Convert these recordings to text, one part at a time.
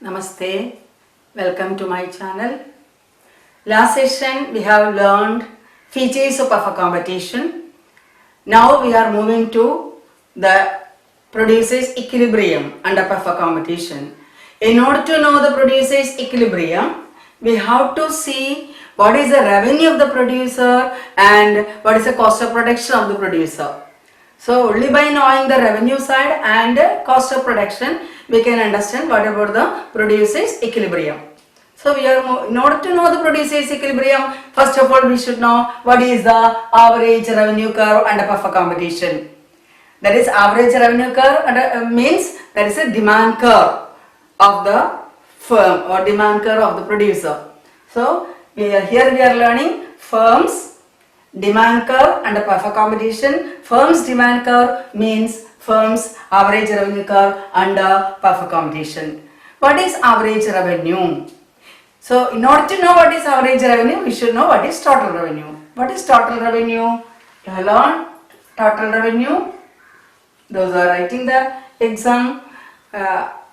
Namaste, welcome to my channel. Last session we have learned features of a competition. Now we are moving to the producer's equilibrium under buffer competition. In order to know the producer's equilibrium, we have to see what is the revenue of the producer and what is the cost of production of the producer. So only by knowing the revenue side and cost of production, we can understand what about the producer's equilibrium. So in order to know the producer's equilibrium, first of all we should know what is the average revenue curve under buffer competition. That is average revenue curve means that is a demand curve of the firm or demand curve of the producer. So here we are learning firms demand curve under buffer competition. Firm's demand curve means firm's average revenue curve under buffer competition. What is average revenue? So in order to know what is average revenue, we should know what is total revenue. What is total revenue? You have learned total revenue. Those are writing the exam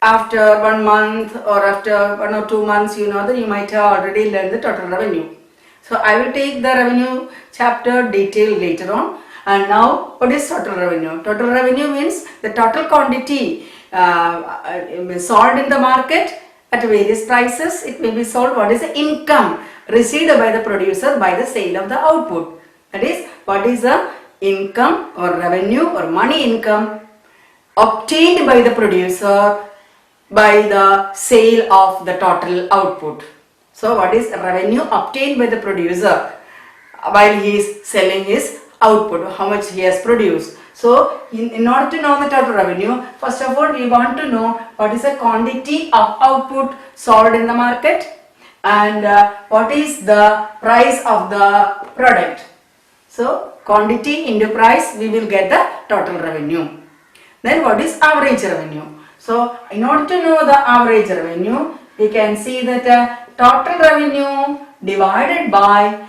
after 1 month or after 1 or 2 months, you know that you might have already learned the total revenue. So I will take the revenue chapter detail later on. And now what is total revenue? Total revenue means the total quantity sold in the market at various prices. It may be sold. What is the income received by the producer by the sale of the output? That is, what is the income or revenue or money income obtained by the producer by the sale of the total output. So what is revenue obtained by the producer while he is selling his output, how much he has produced. So in order to know the total revenue, first of all we want to know what is the quantity of output sold in the market and what is the price of the product. So quantity into price, we will get the total revenue. Then what is average revenue? So in order to know the average revenue, we can see that total revenue divided by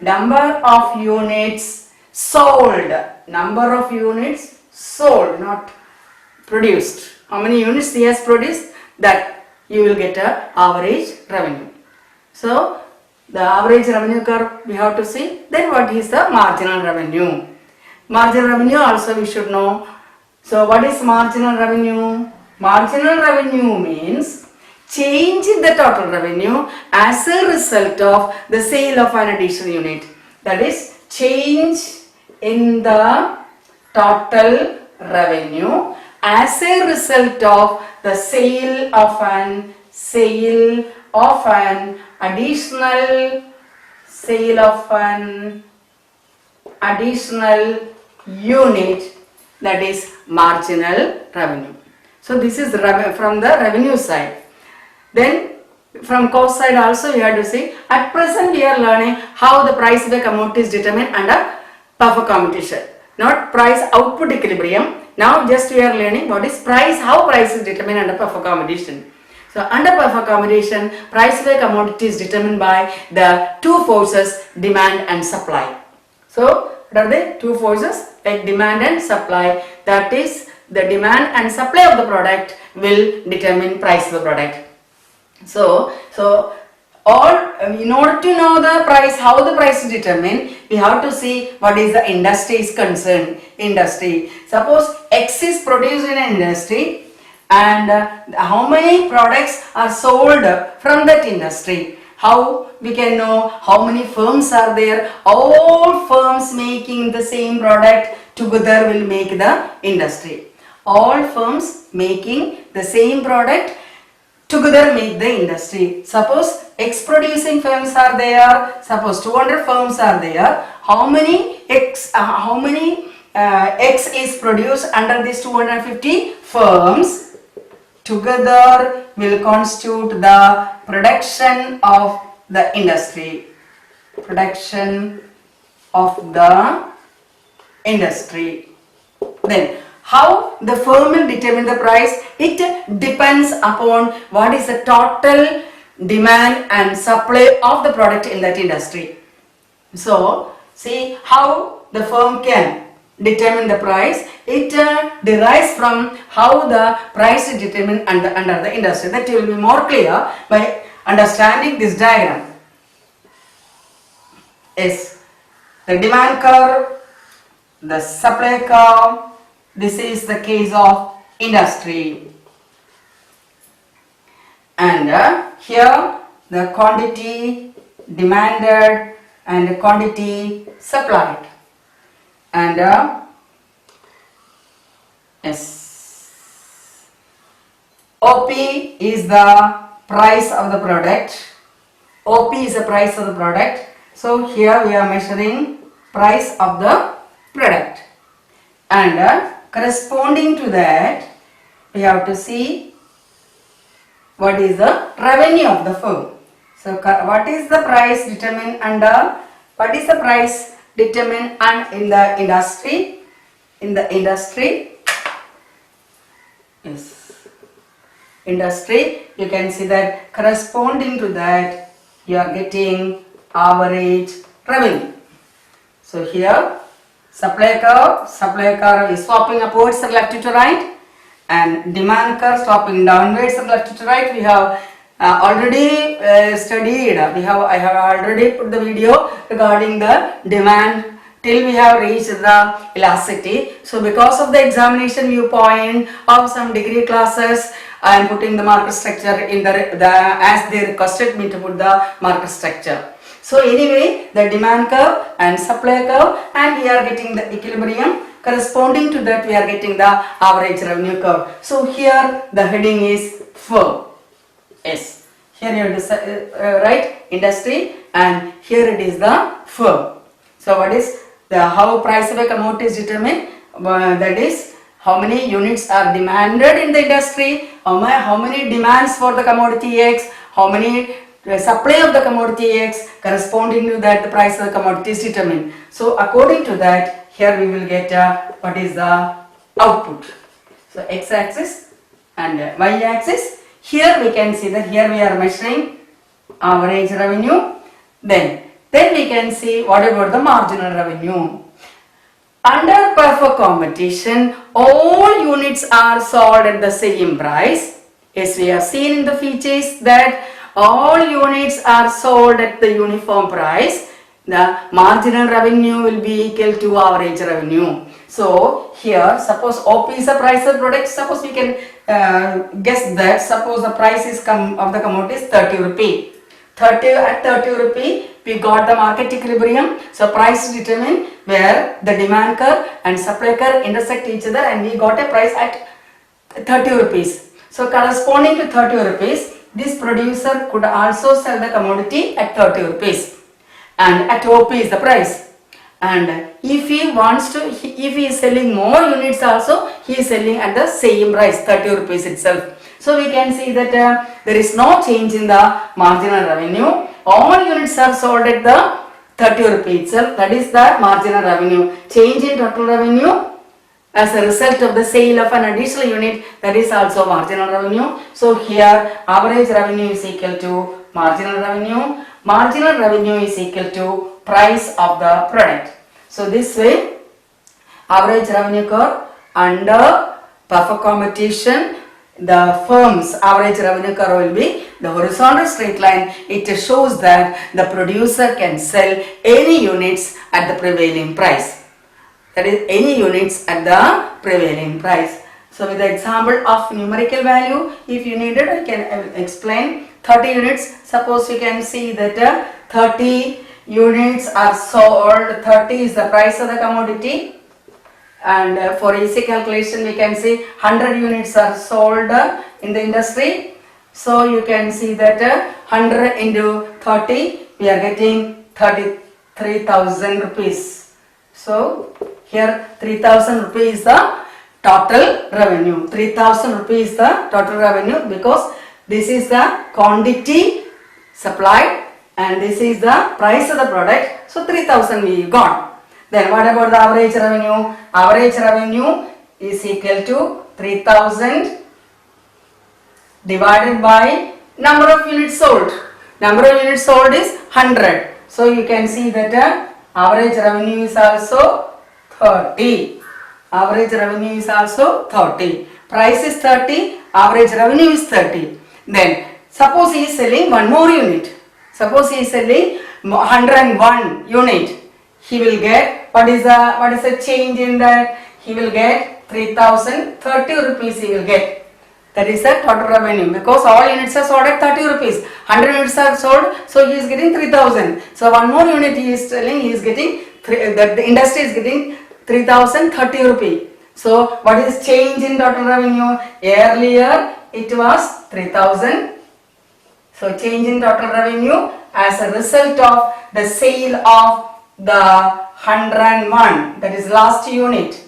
number of units sold. Number of units sold, not produced. How many units he has produced, that you will get a average revenue. So the average revenue curve we have to see. Then what is the marginal revenue? Marginal revenue also we should know. So what is marginal revenue? Marginal revenue means change in the total revenue as a result of the sale of an additional unit. That is change in the total revenue as a result of the sale of an additional unit, that is marginal revenue. So this is from the revenue side. Then from cost side also we have to see. At present we are learning how the price by commodity is determined under buffer competition, not price output equilibrium. Now just we are learning what is price, how price is determined under buffer competition. So under buffer competition, price by commodity is determined by the two forces, demand and supply. So what are the two forces? Like demand and supply. That is, the demand and supply of the product will determine price of the product. So in order to know the price, how the price is determined, we have to see what is the industry is concerned. Industry. Suppose X is produced in an industry and how many products are sold from that industry. How we can know how many firms are there? All firms making the same product together will make the industry. All firms making the same product together make the industry. Suppose X producing firms are there. Suppose 200 firms are there. How many X is produced under these 250 firms together will constitute the production of the industry. Production of the industry. Then how the firm will determine the price? It depends upon what is the total demand and supply of the product in that industry. So see how the firm can determine the price. It derives from how the price is determined under the industry. That will be more clear by understanding this diagram. Yes, the demand curve, the supply curve. This is the case of industry. And here the quantity demanded and quantity supplied. And yes, OP is the price of the product. OP is the price of the product. So here we are measuring price of the product. And corresponding to that, we have to see what is the revenue of the firm. So what is the price determined under, what is the price determined in the industry? In the industry, yes, industry, you can see that corresponding to that you are getting average revenue. So here supply curve is swapping upwards and left to right, and demand curve swapping downwards and left to right. We have already studied, I have already put the video regarding the demand till we have reached the elasticity. So because of the examination viewpoint of some degree classes, I am putting the market structure in the as they requested me to put the market structure. So anyway, the demand curve and supply curve, and we are getting the equilibrium. Corresponding to that, we are getting the average revenue curve. So here the heading is firm. Yes, here you have to write industry, and here it is the firm. So what is the how price of a commodity is determined? That is how many units are demanded in the industry, how many demands for the commodity X, how many supply of the commodity X, corresponding to that the price of the commodity is determined. So according to that, here we will get what is the output. So X axis and Y axis. Here we can see that here we are measuring average revenue. Then we can see what about the marginal revenue. Under perfect competition, all units are sold at the same price. As we have seen in the features that all units are sold at the uniform price. The marginal revenue will be equal to average revenue. So here, suppose OP is the price of product. Suppose we can guess that. Suppose the price is of the commodity is 30 rupee. At 30 rupee, we got the market equilibrium. So price is determined where the demand curve and supply curve intersect each other, and we got a price at 30 rupees. So corresponding to 30 rupees, this producer could also sell the commodity at 30 rupees. And at OP is the price. And if he wants to, if he is selling more units also, he is selling at the same price, 30 rupees itself. So we can see that there is no change in the marginal revenue. All units are sold at the 30 rupee itself. That is the marginal revenue. Change in total revenue as a result of the sale of an additional unit, that is also marginal revenue. So here average revenue is equal to marginal revenue. Marginal revenue is equal to price of the product. So this way, average revenue curve under perfect competition, the firm's average revenue curve will be the horizontal straight line. It shows that the producer can sell any units at the prevailing price. That is, any units at the prevailing price. So with the example of numerical value, if you need it, I can explain. 30 units, suppose you can see that 30 units are sold, 30 is the price of the commodity, and for easy calculation we can see 100 units are sold in the industry. So you can see that 100 into 30, we are getting 33,000 rupees. So here 3,000 rupees is the total revenue. 3,000 rupees is the total revenue, because this is the quantity supplied and this is the price of the product. So 3,000 we got. Then what about the average revenue? Average revenue is equal to 3,000 divided by number of units sold. Number of units sold is 100. So you can see that average revenue is also 30. Average revenue is also 30. Price is 30, average revenue is 30. Then suppose he is selling one more unit. Suppose he is selling 101 unit. He will get, what is the change in that? He will get 3030 rupees he will get. That is the total revenue, because all units are sold at 30 rupees. 100 units are sold, so he is getting 3000. So one more unit he is selling, he is getting, the industry is getting 3030 rupees. So what is change in total revenue? Earlier it was 3000. So change in total revenue as a result of the sale of the 101, that is last unit.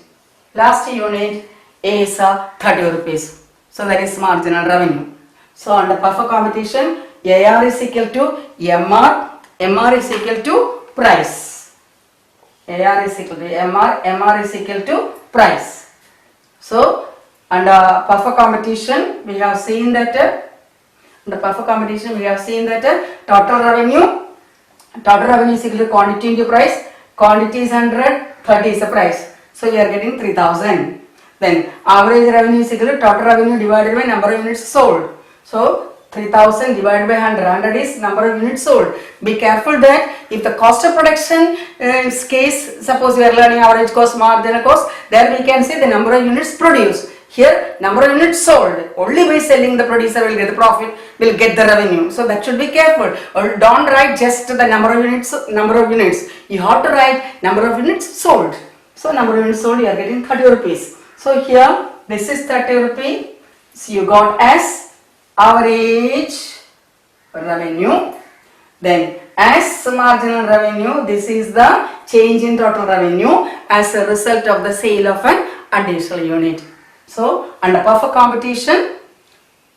Last unit is 30 rupees. So that is marginal revenue. So under perfect competition, AR is equal to MR, MR is equal to price. AR is equal to MR, MR is equal to price. So under perfect competition, we have seen that total revenue is equal to quantity into price. Quantity is 100, 30 is the price. So you are getting 3000. Then average revenue is equal to total revenue divided by number of units sold. So 3000 divided by 100. 100 is number of units sold. Be careful that if the cost of production is case, suppose we are learning average cost, marginal cost, there we can say the number of units produced. Here number of units sold. Only by selling the producer will get the profit, will get the revenue. So that should be careful. Or don't write just the number of units. You have to write number of units sold. So number of units sold, you are getting 30 rupees. So here this is 30 rupees. So you got as average revenue. Then as marginal revenue, this is the change in total revenue as a result of the sale of an additional unit. So under perfect competition,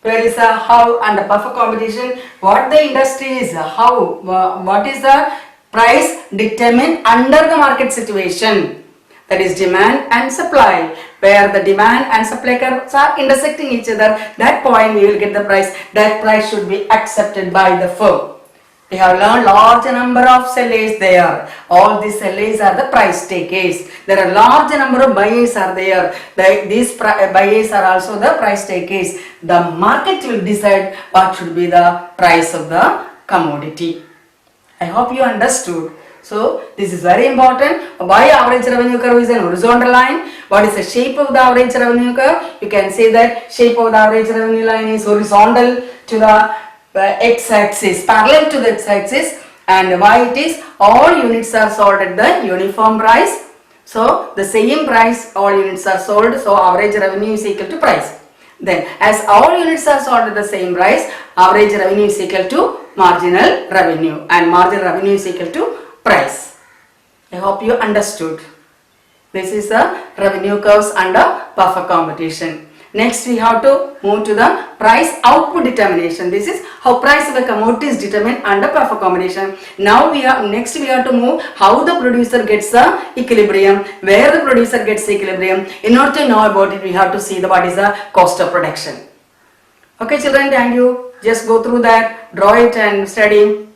where is under perfect competition, what the industry is, what is the price determined under the market situation. That is demand and supply, where the demand and supply curves are intersecting each other. That point we will get the price. That price should be accepted by the firm. We have learned large number of sellers there. All these sellers are the price takers. There are large number of buyers are there. These buyers are also the price takers. The market will decide what should be the price of the commodity. I hope you understood. So this is very important. Why average revenue curve is an horizontal line? What is the shape of the average revenue curve? You can say that shape of the average revenue line is horizontal to the x-axis, parallel to the x-axis, and why it is all units are sold at the uniform price. So the same price all units are sold, so average revenue is equal to price. Then as all units are sold at the same price, average revenue is equal to marginal revenue, and marginal revenue is equal to price. I hope you understood. This is the revenue curves under perfect competition. Next we have to move to the price output determination. This is how price of a commodity is determined under perfect competition. Now we have to move how the producer gets the equilibrium, where the producer gets the equilibrium. In order to know about it, we have to see what is the cost of production. Okay children, thank you. Just go through that, draw it and study.